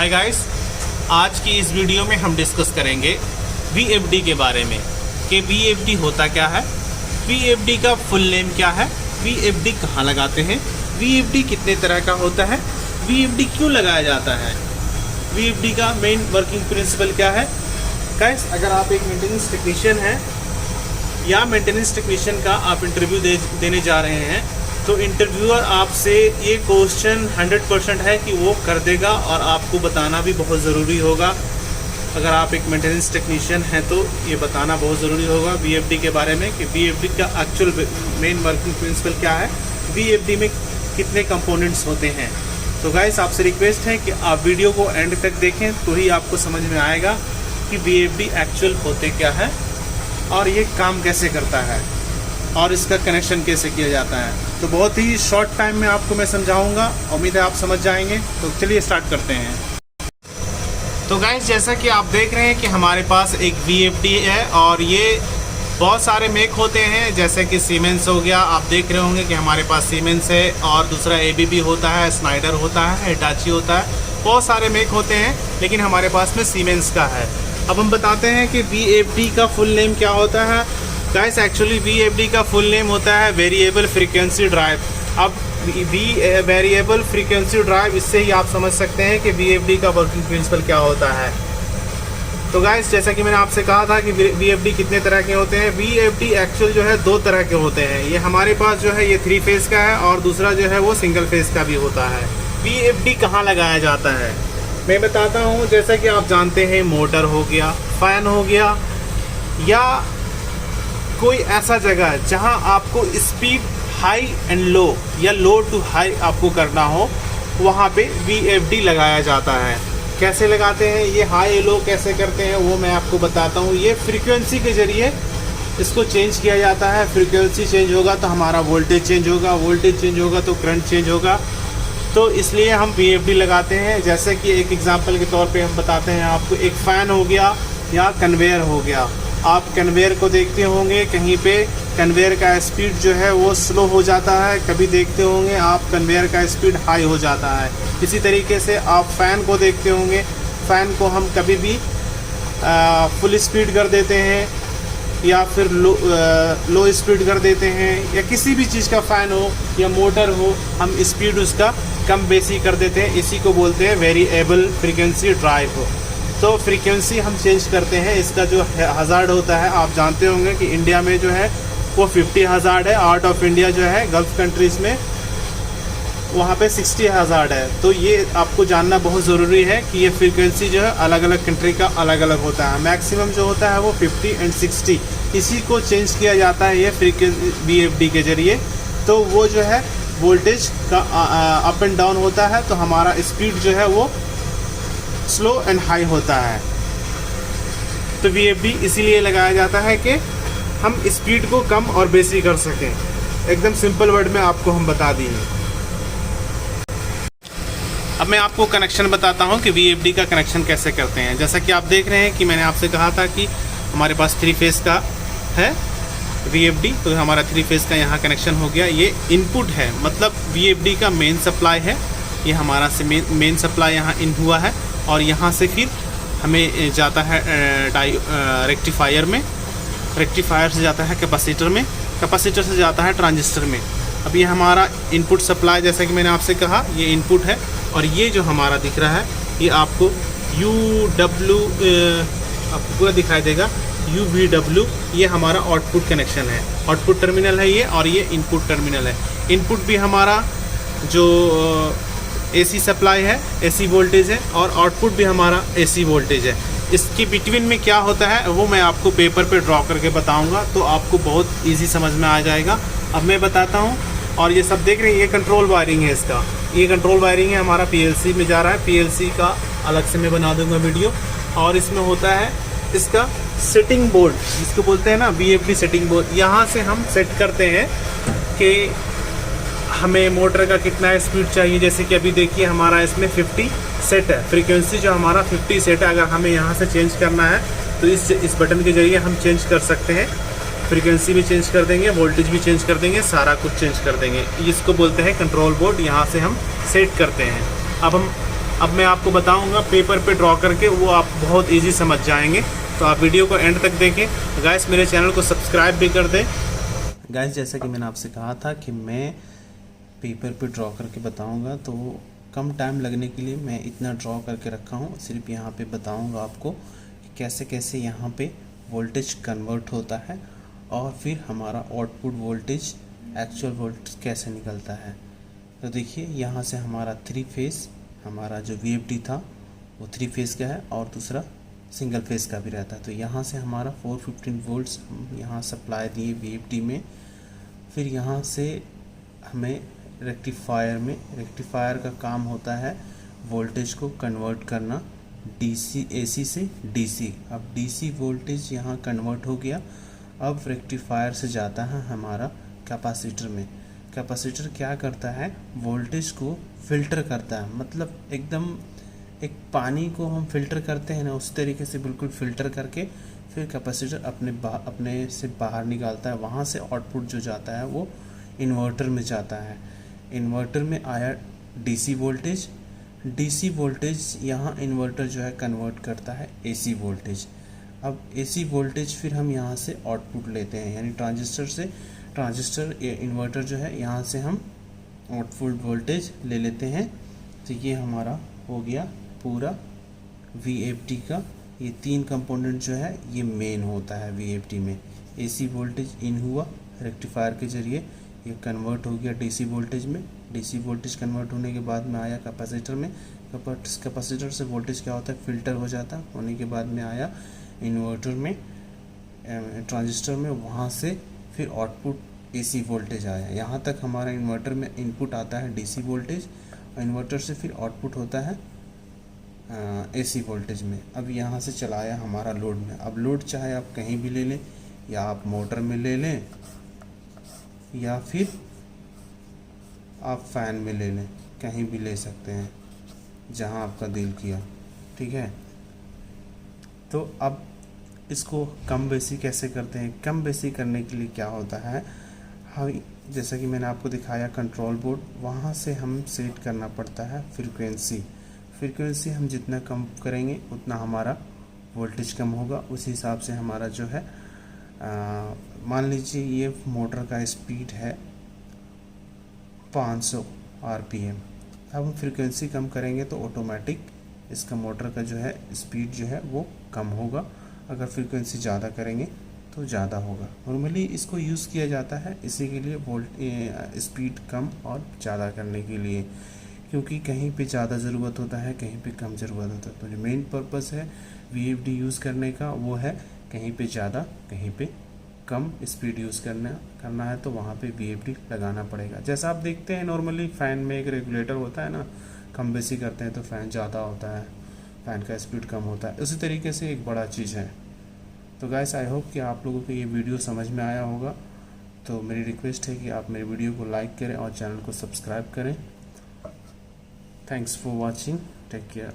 Hi guys, आज की इस वीडियो में हम डिस्कस करेंगे VFD के बारे में कि VFD होता क्या है, VFD का फुल नेम क्या है, VFD कहाँ लगाते हैं, VFD कितने तरह का होता है, VFD क्यों लगाया जाता है, VFD का मेन वर्किंग प्रिंसिपल क्या है। गाइस, अगर आप एक मेंटेनेंस टेक्नीशियन हैं या मेंटेनेंस टेक्नीशियन का आप इंटरव्यू देने जा रहे हैं तो इंटरव्यूअर आपसे ये क्वेश्चन 100% है कि वो कर देगा और आपको बताना भी बहुत ज़रूरी होगा। अगर आप एक मेंटेनेंस टेक्नीशियन हैं तो ये बताना बहुत ज़रूरी होगा VFD के बारे में कि VFD का एक्चुअल मेन वर्किंग प्रिंसिपल क्या है, VFD में कितने कंपोनेंट्स होते हैं। तो गाइस, आपसे रिक्वेस्ट है कि आप वीडियो को एंड तक देखें तो ही आपको समझ में आएगा कि VFD एक्चुअल होते क्या है और ये काम कैसे करता है और इसका कनेक्शन कैसे किया जाता है। तो बहुत ही शॉर्ट टाइम में आपको मैं समझाऊंगा, उम्मीद है आप समझ जाएंगे। तो चलिए स्टार्ट करते हैं। तो गाइस, जैसा कि आप देख रहे हैं कि हमारे पास एक VFD है और ये बहुत सारे मेक होते हैं, जैसे कि सीमेंस हो गया, आप देख रहे होंगे कि हमारे पास सीमेंस है और दूसरा ABB होता है, स्नाइडर होता है, हिटाची होता है, बहुत सारे मेक होते हैं, लेकिन हमारे पास में सीमेंस का है। अब हम बताते हैं कि VFD का फुल नेम क्या होता है। गाइस, एक्चुअली VFD का फुल नेम होता है वेरिएबल फ्रीक्वेंसी ड्राइव। अब वेरिएबल फ्रीक्वेंसी ड्राइव, इससे ही आप समझ सकते हैं कि VFD का वर्किंग प्रिंसिपल क्या होता है। तो गाइस, जैसा कि मैंने आपसे कहा था कि VFD कितने तरह के होते हैं। VFD एक्चुअल जो है 2 तरह के होते हैं। ये हमारे पास जो है ये 3 फेज़ का है और दूसरा जो है वो सिंगल फेज़ का भी होता है। VFD कहाँ लगाया जाता है मैं बताता हूँ। जैसा कि आप जानते हैं, मोटर हो गया, फैन हो गया, या कोई ऐसा जगह जहां आपको स्पीड हाई एंड लो या लो टू हाई आपको करना हो, वहां पे VFD लगाया जाता है। कैसे लगाते हैं, ये हाई लो कैसे करते हैं वो मैं आपको बताता हूँ। ये फ्रीक्वेंसी के ज़रिए इसको चेंज किया जाता है। फ्रीक्वेंसी चेंज होगा तो हमारा वोल्टेज चेंज होगा, वोल्टेज चेंज होगा तो करंट चेंज होगा। तो इसलिए हम VFD लगाते हैं। जैसे कि एक एग्जांपल के तौर पे हम बताते हैं आपको, एक फ़ैन हो गया या कन्वेयर हो गया। आप कन्वेयर को देखते होंगे, कहीं पे कन्वेयर का स्पीड जो है वो स्लो हो जाता है, कभी देखते होंगे आप कन्वेयर का स्पीड हाई हो जाता है। इसी तरीके से आप फ़ैन को देखते होंगे, फ़ैन को हम कभी भी फुल स्पीड कर देते हैं या फिर लो स्पीड कर देते हैं, या किसी भी चीज़ का फ़ैन हो या मोटर हो, हम स्पीड उसका कम बेसी कर देते हैं। इसी को बोलते हैं वेरिएबल फ्रीक्वेंसी ड्राइव। तो फ्रीक्वेंसी हम चेंज करते हैं। इसका जो हज़ार्ड होता है, आप जानते होंगे कि इंडिया में जो है वो 50 हज़ार्ड है, आउट ऑफ इंडिया जो है गल्फ़ कंट्रीज़ में वहाँ पे 60 हज़ार्ड है। तो ये आपको जानना बहुत ज़रूरी है कि ये फ्रीक्वेंसी जो है अलग अलग कंट्री का अलग अलग होता है। मैक्सिमम जो होता है वो 50 एंड 60, इसी को चेंज किया जाता है ये फ्रीक्वेंसी VFD के ज़रिए। तो वो जो है वोल्टेज का अप एंड डाउन होता है, तो हमारा स्पीड जो है वो स्लो एंड हाई होता है। तो VFD इसीलिए लगाया जाता है कि हम स्पीड को कम और बेसी कर सकें। एकदम सिंपल वर्ड में आपको हम बता दिए। अब मैं आपको कनेक्शन बताता हूं कि VFD का कनेक्शन कैसे करते हैं। जैसा कि आप देख रहे हैं कि मैंने आपसे कहा था कि हमारे पास 3 फेज़ का है VFD, तो हमारा 3 फेज़ का यहाँ कनेक्शन हो गया। ये इनपुट है, मतलब VFD का मेन सप्लाई है। ये हमारा से मेन सप्लाई यहाँ इन हुआ है और यहाँ से फिर हमें जाता है रेक्टिफायर में, रेक्टिफायर से जाता है कैपेसिटर में, कैपेसिटर से जाता है ट्रांजिस्टर में। अब ये हमारा इनपुट सप्लाई, जैसा कि मैंने आपसे कहा, ये इनपुट है और ये जो हमारा दिख रहा है ये आपको UW आपको पूरा दिखाई देगा, UVW, ये हमारा आउटपुट कनेक्शन है। आउटपुट टर्मिनल है ये और ये इनपुट टर्मिनल है। इनपुट भी हमारा जो AC सप्लाई है, AC वोल्टेज है, और आउटपुट भी हमारा AC वोल्टेज है। इसके बिटवीन में क्या होता है वो मैं आपको पेपर पे ड्रॉ करके बताऊंगा, तो आपको बहुत इजी समझ में आ जाएगा। अब मैं बताता हूं। और ये सब देख रहे हैं, ये कंट्रोल वायरिंग है इसका, ये कंट्रोल वायरिंग है, हमारा PLC में जा रहा है। PLC का अलग से मैं बना दूंगा वीडियो। और इसमें होता है इसका सेटिंग बोर्ड, जिसको बोलते हैं ना VFD सेटिंग बोर्ड। यहाँ से हम सेट करते हैं कि हमें मोटर का कितना स्पीड चाहिए। जैसे कि अभी देखिए हमारा इसमें 50 सेट है, फ्रीक्वेंसी जो हमारा 50 सेट है। अगर हमें यहाँ से चेंज करना है तो इस बटन के ज़रिए हम चेंज कर सकते हैं। फ्रीक्वेंसी भी चेंज कर देंगे, वोल्टेज भी चेंज कर देंगे, सारा कुछ चेंज कर देंगे। इसको बोलते हैं कंट्रोल बोर्ड। यहाँ से हम सेट करते हैं। अब हम अब मैं आपको बताऊंगा पेपर पे ड्रॉ करके, वो आप बहुत इजी समझ जाएंगे। तो आप वीडियो को एंड तक देखें। गाइस मेरे चैनल को सब्सक्राइब भी कर दें। गाइस जैसा कि मैंने आपसे कहा था कि मैं पेपर पे ड्रॉ करके बताऊंगा, तो कम टाइम लगने के लिए मैं इतना ड्रॉ करके रखा हूँ। सिर्फ यहाँ पे बताऊंगा आपको कि कैसे कैसे यहाँ पे वोल्टेज कन्वर्ट होता है और फिर हमारा आउटपुट वोल्टेज एक्चुअल वोल्टेज कैसे निकलता है। तो देखिए यहाँ से हमारा 3 फेस, हमारा जो VFD था वो 3 फेस का है और दूसरा सिंगल फेस का भी रहता है। तो यहाँ से हमारा 415 वोल्ट्स हम यहाँ सप्लाई दिए VFD में। फिर यहाँ से हमें रेक्टिफायर का काम होता है वोल्टेज को कन्वर्ट करना AC से DC। अब DC वोल्टेज यहाँ कन्वर्ट हो गया। अब रेक्टिफायर से जाता है हमारा कैपेसिटर में। कैपेसिटर क्या करता है, वोल्टेज को फिल्टर करता है, मतलब एकदम एक पानी को हम फिल्टर करते हैं ना, उस तरीके से बिल्कुल फिल्टर करके फिर कैपेसिटर अपने से बाहर निकालता है। वहाँ से आउटपुट जो जाता है वो इन्वर्टर में जाता है। इन्वर्टर में आया DC वोल्टेज यहाँ इन्वर्टर जो है कन्वर्ट करता है AC वोल्टेज। अब AC वोल्टेज फिर हम यहाँ से आउटपुट लेते हैं, यानी ट्रांजिस्टर इन्वर्टर जो है यहाँ से हम आउटपुट वोल्टेज ले लेते हैं। तो ये हमारा हो गया पूरा VFD का। ये 3 कंपोनेंट जो है ये मेन होता है VFD में। AC वोल्टेज इन हुआ रेक्टिफायर के जरिए, ये कन्वर्ट हो गया DC वोल्टेज में। DC वोल्टेज कन्वर्ट होने के बाद में आया कैपेसिटर में। कैपेसिटर से वोल्टेज क्या होता है, फिल्टर हो जाता है। होने के बाद में आया इन्वर्टर में, ट्रांजिस्टर में, वहाँ से फिर आउटपुट AC वोल्टेज आया। यहाँ तक हमारा इन्वर्टर में इनपुट आता है DC वोल्टेज और इन्वर्टर से फिर आउटपुट होता है AC वोल्टेज में। अब यहाँ से चलाया हमारा लोड में। अब लोड चाहे आप कहीं भी ले लें, या आप मोटर में ले लें, या फिर आप फैन में ले लें, कहीं भी ले सकते हैं जहाँ आपका दिल किया, ठीक है। तो अब इसको कम बेसी कैसे करते हैं। कम बेसी करने के लिए क्या होता है, हम जैसा कि मैंने आपको दिखाया कंट्रोल बोर्ड, वहाँ से हम सेट करना पड़ता है फ्रीक्वेंसी हम जितना कम करेंगे उतना हमारा वोल्टेज कम होगा। उस हिसाब से हमारा जो है मान लीजिए ये मोटर का स्पीड है 500 RPM। अब हम फ्रीक्वेंसी कम करेंगे तो ऑटोमेटिक इसका मोटर का जो है स्पीड जो है वो कम होगा। अगर फ्रीक्वेंसी ज़्यादा करेंगे तो ज़्यादा होगा। नॉर्मली इसको यूज़ किया जाता है इसी के लिए स्पीड कम और ज़्यादा करने के लिए, क्योंकि कहीं पे ज़्यादा ज़रूरत होता है, कहीं पे कम ज़रूरत होता है। तो जो मेन पर्पस है VFD यूज़ करने का वो है कहीं पे ज़्यादा कहीं पे कम स्पीड यूज़ करना है, तो वहाँ पे VFD लगाना पड़ेगा। जैसा आप देखते हैं नॉर्मली फ़ैन में एक रेगुलेटर होता है ना, कम बेसी करते हैं तो फ़ैन ज़्यादा होता है, फ़ैन का स्पीड कम होता है। उसी तरीके से एक बड़ा चीज़ है। तो गाइस आई होप कि आप लोगों को ये वीडियो समझ में आया होगा। तो मेरी रिक्वेस्ट है कि आप मेरे वीडियो को लाइक करें और चैनल को सब्सक्राइब करें। Thanks for watching, take care.